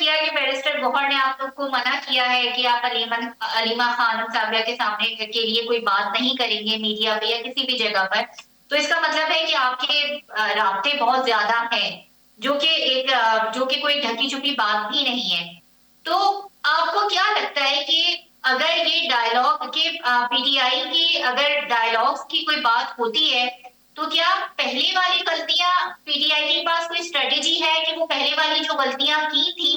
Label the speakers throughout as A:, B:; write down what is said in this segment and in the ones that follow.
A: کیا کہ بیرسٹر گوہر نے آپ لوگ کو منع کیا ہے کہ آپ علیمہ خانم صاحبہ کے سامنے کے لیے کوئی بات نہیں کریں گے میڈیا پہ یا کسی بھی جگہ پر، تو اس کا مطلب ہے کہ آپ کے رابطے بہت زیادہ ہیں، جو کہ کوئی ڈھکی چھپی بات بھی نہیں ہے۔ تو آپ کو کیا لگتا ہے کہ اگر یہ ڈائلاگ کے پی ٹی آئی کی اگر ڈائلاگس کی کوئی بات ہوتی ہے تو کیا پہلے والی غلطیاں پی ٹی آئی کے پاس کوئی اسٹریٹجی ہے کہ وہ پہلے والی جو غلطیاں کی تھی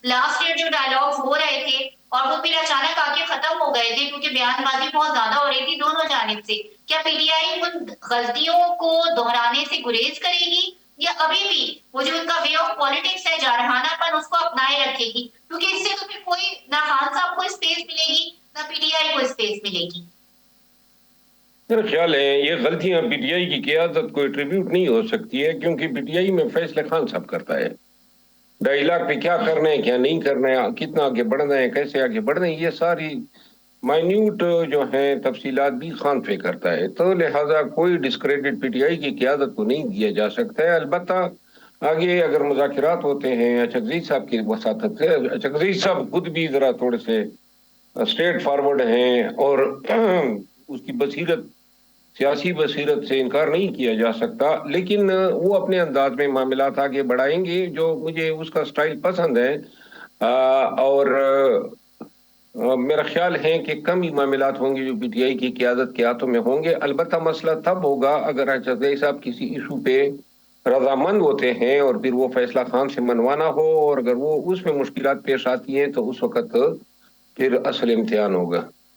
A: لاسٹ ایئر جو ڈائلاگس ہو رہے تھے اور وہ پھر اچانک آ کے ختم ہو گئے تھے کیونکہ بیان بازی بہت زیادہ ہو رہی تھی دونوں جانب سے، کیا پی ٹی آئی ان غلطیوں کو دہرانے سے گریز کرے گی یا ابھی بھی وہ جو ان کا وے آف پالیٹکس ہے جارحانہ پن اس کو اپنائے رکھے گی؟ کیونکہ اس سے تو پھر کوئی نہ خان صاحب کو اسپیس ملے گی نہ پی ٹی آئی کو اسپیس ملے گی۔
B: میرا خیال ہے یہ غلطیاں پی ٹی آئی کی قیادت کو ایٹریبیوٹ نہیں ہو سکتی ہے، کیونکہ پی ٹی آئی میں فیصلے خان صاحب کرتا ہے۔ ڈائلاگ پہ کیا کرنا ہے کیا نہیں کرنا ہے، کتنا آگے بڑھنا ہے کیسے آگے بڑھنا ہے، یہ ساری مائنیوٹ جو ہیں تفصیلات بھی خان پہ کرتا ہے، تو لہٰذا کوئی ڈسکریڈٹ پی ٹی آئی کی قیادت کو نہیں دیا جا سکتا ہے۔ البتہ آگے اگر مذاکرات ہوتے ہیں اچکزئی صاحب کی وساطت سے، اچکزئی صاحب خود بھی ذرا تھوڑے سے اسٹریٹ فارورڈ ہیں اور اس کی بصیرت سیاسی بصیرت سے انکار نہیں کیا جا سکتا، لیکن وہ اپنے انداز میں معاملات آگے بڑھائیں گے جو مجھے اس کا سٹائل پسند ہے، اور میرا خیال ہے کہ کم ہی معاملات ہوں گے جو پی ٹی آئی کی قیادت کے ہاتھوں میں ہوں گے۔ البتہ مسئلہ تب ہوگا اگر اچکزئی صاحب کسی ایشو پہ رضامند ہوتے ہیں اور پھر وہ فیصلہ خان سے منوانا ہو، اور اگر وہ اس میں مشکلات پیش آتی ہیں تو اس وقت پھر اصل امتحان ہوگا۔